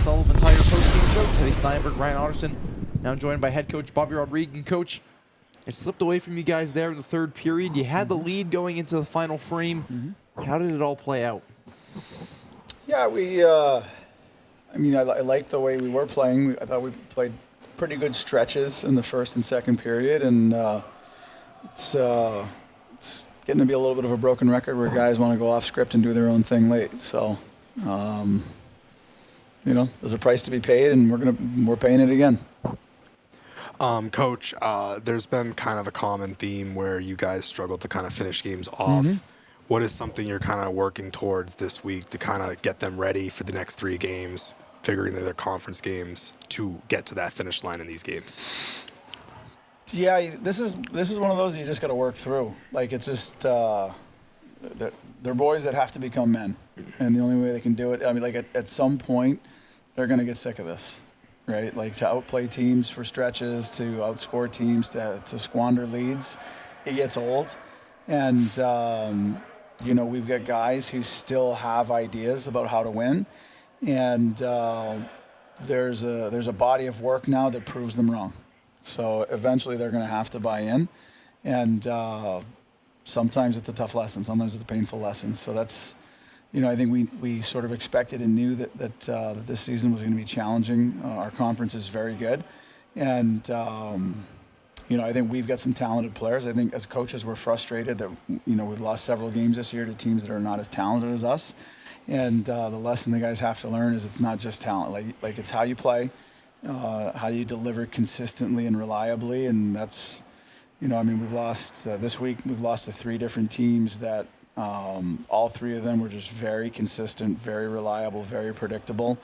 Sullivan Tire Postgame Show. Teddy Steinberg, Ryan Otterson. Now joined by head coach Bobby Rodrigue. And coach, it slipped away from you guys there in the third period. You had the lead going into the final frame. How did it all play out? Yeah, I liked the way we were playing. I thought we played pretty good stretches in the first and second period, and it's getting to be a little bit of a broken record where guys want to go off script and do their own thing late. So, there's a price to be paid, and we're paying it again. Coach, there's been kind of a common theme where you guys struggle to kind of finish games off. What is something you're kind of working towards this week to kind of get them ready for the next 3 games, figuring that they're conference games, to get to that finish line in these games? Yeah, this is one of those that you just got to work through. Like, it's just they're boys that have to become men, and the only way they can do it, at some point, they're going to get sick of this, right? Like, to outplay teams for stretches, to outscore teams, to squander leads, it gets old, and we've got guys who still have ideas about how to win, and there's a body of work now that proves them wrong. So eventually they're going to have to buy in, and sometimes it's a tough lesson, sometimes it's a painful lesson. So that's, I think we sort of expected and knew that this season was going to be challenging. Our conference is very good, and I think we've got some talented players. I think as coaches we're frustrated that we've lost several games this year to teams that are not as talented as us, and the lesson the guys have to learn is it's not just talent. Like it's how you play. How you deliver consistently and reliably, and that's, we've lost this week. We've lost to 3 different teams that all 3 of them were just very consistent, very reliable, very predictable.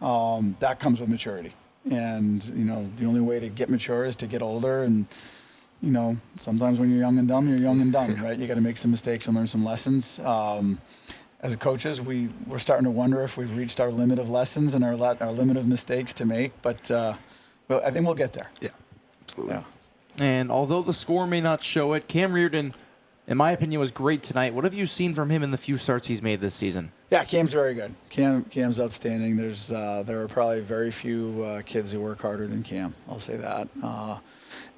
That comes with maturity, and the only way to get mature is to get older. And sometimes when you're young and dumb, you're young and dumb, right? You got to make some mistakes and learn some lessons. As coaches, we're starting to wonder if we've reached our limit of lessons and our limit of mistakes to make, but I think we'll get there. Yeah, absolutely. Yeah. And although the score may not show it, Cam Reardon, in my opinion, was great tonight. What have you seen from him in the few starts he's made this season? Yeah, Cam's very good. Cam's outstanding. There are probably very few kids who work harder than Cam. I'll say that.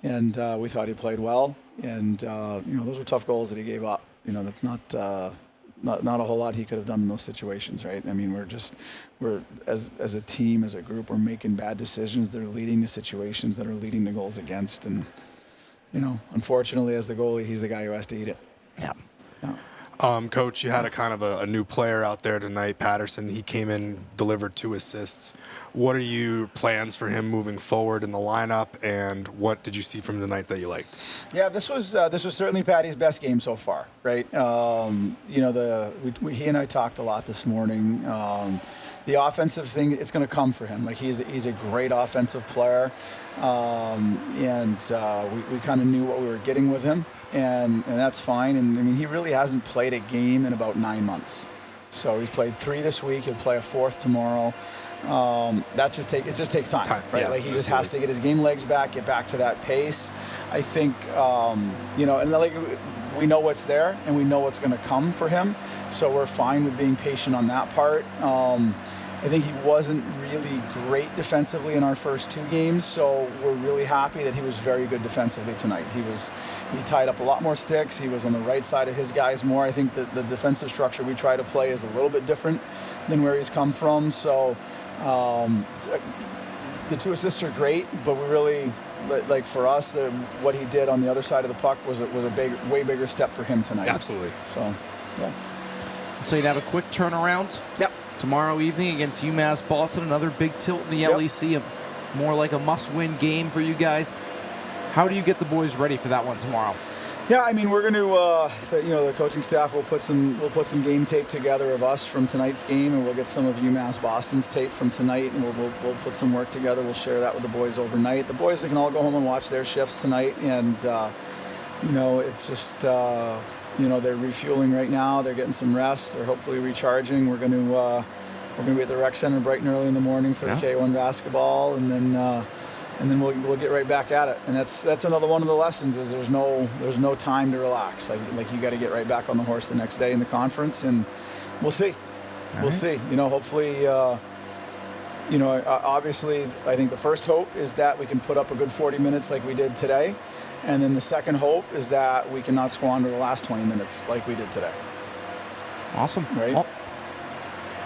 And we thought he played well. And those were tough goals that he gave up. That's not a whole lot he could have done in those situations, right? I mean, we're as a team, as a group, we're making bad decisions that are leading to situations that are leading to goals against, and unfortunately, as the goalie, he's the guy who has to eat it. Yeah. Coach, you had a new player out there tonight, Patterson. He came in, delivered 2 assists. What are your plans for him moving forward in the lineup, and what did you see from tonight that you liked? Yeah, this was certainly Patty's best game so far, right? He and I talked a lot this morning. The offensive thing, it's going to come for him. Like, he's a great offensive player, and we kind of knew what we were getting with him. And that's fine. And I mean, he really hasn't played a game in about 9 months. So he's played 3 this week. He'll play a 4th tomorrow. It just takes time, right? Yeah, like, he just has to get his game legs back, get back to that pace. I think, and like, we know what's there and we know what's going to come for him. So we're fine with being patient on that part. I think he wasn't really great defensively in our first 2 games, so we're really happy that he was very good defensively tonight. He tied up a lot more sticks. He was on the right side of his guys more. I think that the defensive structure we try to play is a little bit different than where he's come from. So the 2 assists are great, but we really, like, for us, what he did on the other side of the puck was a way bigger step for him tonight. Absolutely. So, yeah. So you'd have a quick turnaround. Yep. Tomorrow evening against UMass Boston, another big tilt in the LEC, more like a must-win game for you guys. How do you get the boys ready for that one tomorrow? Yeah, I mean, we're going to, the coaching staff will put some game tape together of us from tonight's game, and we'll get some of UMass Boston's tape from tonight, and we'll put some work together. We'll share that with the boys overnight. The boys can all go home and watch their shifts tonight, and it's just. They're refueling right now. They're getting some rest. They're hopefully recharging. We're going to be at the rec center bright and early in the morning for the K1 basketball, and then we'll get right back at it. And that's another one of the lessons is there's no time to relax. Like you got to get right back on the horse the next day in the conference, and we'll see. We'll see. Hopefully Obviously, I think the first hope is that we can put up a good 40 minutes like we did today. And then the second hope is that we cannot squander the last 20 minutes like we did today. Awesome. Right? Well,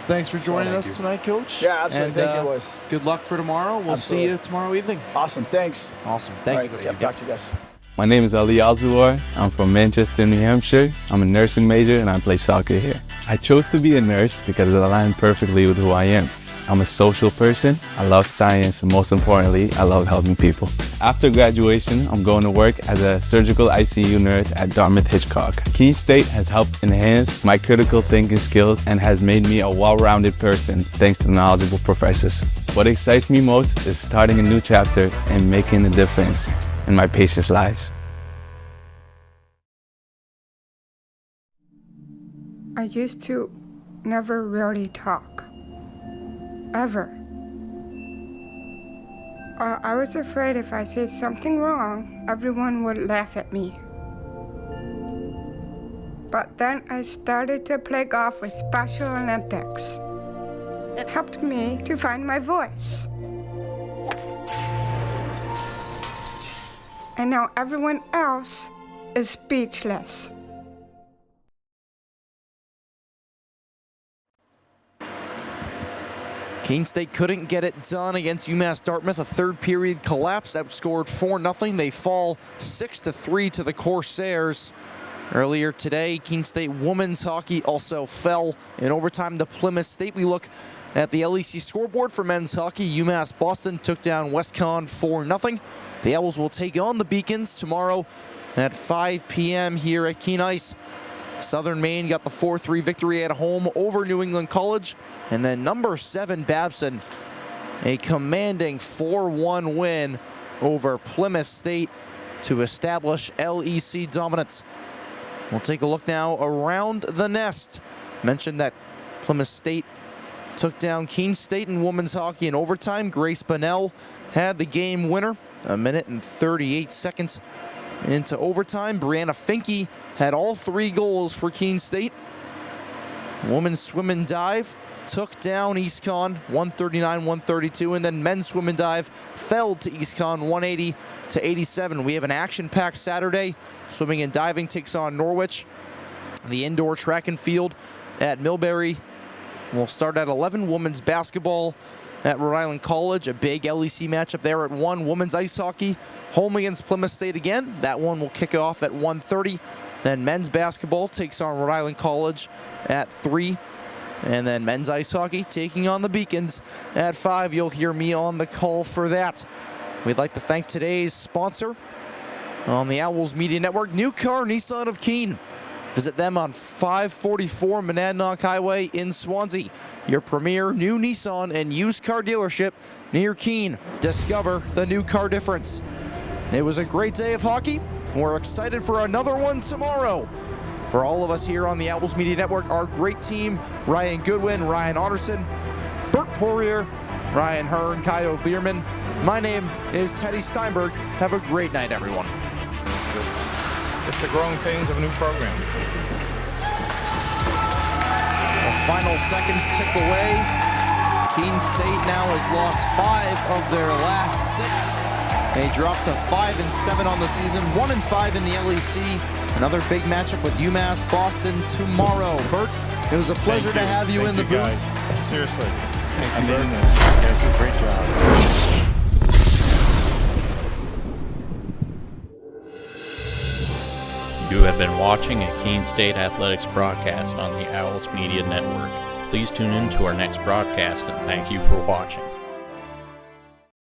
thanks for joining thank us you. tonight, Coach. Yeah, absolutely. And, Thank you, boys. Good luck for tomorrow. We'll Absolutely. see you tomorrow evening. Awesome. Thanks. Awesome. All Thank right. you. Yeah, talk to you guys. My name is Ali Alzuar. I'm from Manchester, New Hampshire. I'm a nursing major and I play soccer here. I chose to be a nurse because it aligned perfectly with who I am. I'm a social person. I love science, and most importantly, I love helping people. After graduation, I'm going to work as a surgical ICU nurse at Dartmouth-Hitchcock. Keene State has helped enhance my critical thinking skills and has made me a well-rounded person thanks to knowledgeable professors. What excites me most is starting a new chapter and making a difference in my patients' lives. I used to never really talk. Ever. I was afraid if I said something wrong, everyone would laugh at me. But then I started to play golf with Special Olympics. It helped me to find my voice. And now everyone else is speechless. Keene State couldn't get it done against UMass Dartmouth. A third period collapse, outscored 4-0. They fall 6-3 to the Corsairs. Earlier today, Keene State women's hockey also fell in overtime to Plymouth State. We look at the LEC scoreboard for men's hockey. UMass Boston took down WestCon 4-0. The Owls will take on the Beacons tomorrow at 5 p.m. here at Keene Ice. Southern Maine got the 4-3 victory at home over New England College. And then number 7 Babson, a commanding 4-1 win over Plymouth State to establish LEC dominance. We'll take a look now around the nest. Mentioned that Plymouth State took down Keene State in women's hockey in overtime. Grace Bunnell had the game winner, 1 minute and 38 seconds into overtime. Brianna Finke had all 3 goals for Keene State. Women's swim and dive took down EastCon 139-132, and then men's swim and dive fell to EastCon 180-87. We have an action-packed Saturday. Swimming and diving takes on Norwich. The indoor track and field at Millbury will start at 11. Women's basketball at Rhode Island College, a big LEC matchup there at 1. Women's ice hockey, home against Plymouth State again. That one will kick off at 1:30. Then men's basketball takes on Rhode Island College at 3. And then men's ice hockey taking on the Beacons at 5. You'll hear me on the call for that. We'd like to thank today's sponsor on the Owls Media Network, New Car Nissan of Keene. Visit them on 544 Monadnock Highway in Swansea. Your premier new Nissan and used car dealership near Keene. Discover the new car difference. It was a great day of hockey. We're excited for another one tomorrow. For all of us here on the Owls Media Network, our great team, Ryan Goodwin, Ryan Otterson, Bert Poirier, Ryan Hearn, Kyle Bierman. My name is Teddy Steinberg. Have a great night, everyone. It's the growing pains of a new program. The final seconds tick away. Keene State now has lost 5 of their last 6. They dropped to 5-7 on the season, 1-5 in the LEC. Another big matchup with UMass Boston tomorrow. Bert, it was a pleasure to have you in the booth. Guys. Seriously, thank you very much. You guys did a great job. You have been watching a Keene State Athletics broadcast on the Owls Media Network. Please tune in to our next broadcast, and thank you for watching.